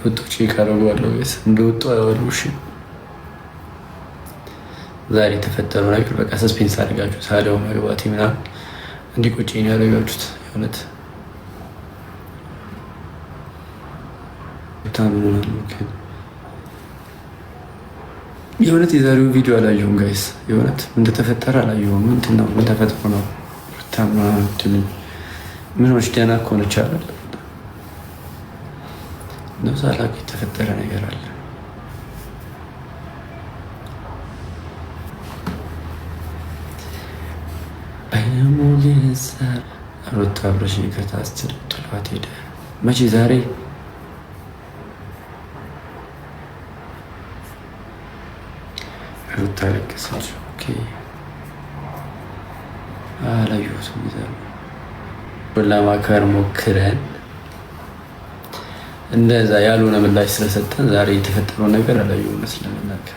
ወጦች ካረጓለሁ ወይስ እንደወጡ አይወሉ? እሺ ዛሬ የተፈጠረው ነገር በቃ ሰስፔንስ አድርጋችሁ ሳለው መግባት ምናምን እንዲቆጨኝ ያደረጋችሁት የእውነት የእውነት የዛሬውን ቪዲዮ አላየሁም ጋይስ። የእውነት ምን እንደተፈጠረ አላየሁም። ምንድን ነው ምን ተፈጥሮ ነው? ምኖች ደህና ከሆነች አላል ነዛ ላቅ የተፈጠረ ነገር አለ። ሩታ አብረሽኝ ከታስችል ጥሏት ሄደ። መቼ? ዛሬ ሩታ ለቀሰች። ኦኬ አላየሁትም። ለማክበር ሞክረን እንደዛ ያልሆነ ምላሽ ስለሰጠን ዛሬ የተፈጠረው ነገር አላየሁም ስለምናገር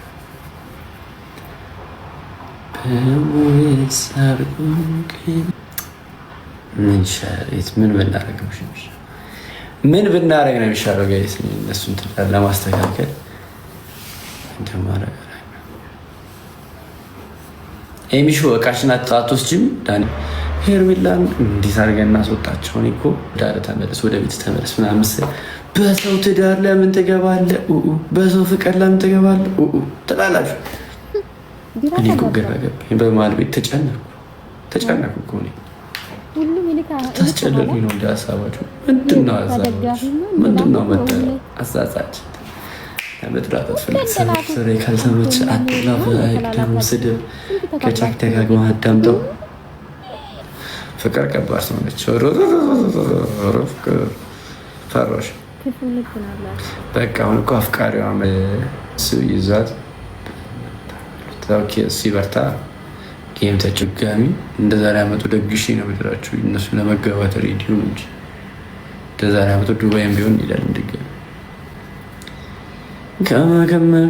ምን ብናደርግ ነው የሚሻለው? ጋይስ እነሱን ትዳር ለማስተካከል እንደማረግ ኤሚሾ እቃሽን አትወስጂም? ዳኒ ሄርሜላን እንዴት አድርገን እናስወጣቸው? እኔ እኮ ዳር ተመለስ፣ ወደ ቤት ተመለስ ምናምን መሰለኝ። በሰው ትዳር ለምን ትገባለህ? በሰው ፍቅር ለምን ትገባለህ ትላላችሁ? እኔ እኮ ግራ ገባኝ። በመሀል ቤት ተጨነኩ እኮ እኔ። ታስጨልሉኝ ነው እንደ ሀሳባችሁ። ምንድነው ምንድነው አሳሳች ለመጥራት ፍሬ ካልሰሞች አላፍ ደግሞ ስድብ ከቻክ ደጋግማ አዳምጠው። ፍቅር ከባድ ሰው ነች። ፈራሽ በቃ አሁን እኮ አፍቃሪዋ እሱ ይዟት እሱ ይበርታ። ጌም ተጭጋሚ እንደዛ ላይ ያመጡ ደግሽ ነው ምድራችሁ። እነሱ ለመገባት ሬዲዮ ነው እንጂ እንደዛ ላይ ያመጡ ዱባይም ቢሆን ይላል እንድገም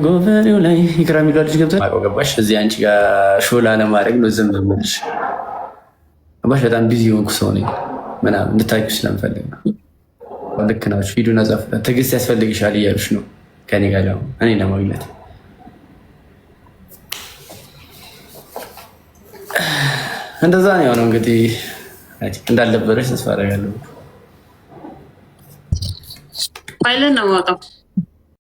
ጎፈሬው ላይ ይክራ የሚሏ ልጅ ገብተን ገባሽ። እዚህ አንቺ ጋር ሾላ ለማድረግ ነው ዝም ብልሽ ገባሽ። በጣም ቢዚ የሆንኩ ሰው ነኝ ምናምን እንድታውቂው ስለምፈልግ ነው። ልክ ናችሁ። ሂዱና ጻፉ። ትዕግስት ያስፈልግሻል እያሉሽ ነው ከኔ ጋር እኔ ለማግኘት እንደዛ ነው የሆነው። እንግዲህ እንዳልነበረች ተስፋ አደርጋለሁ። ፋይልን ነው የማውጣው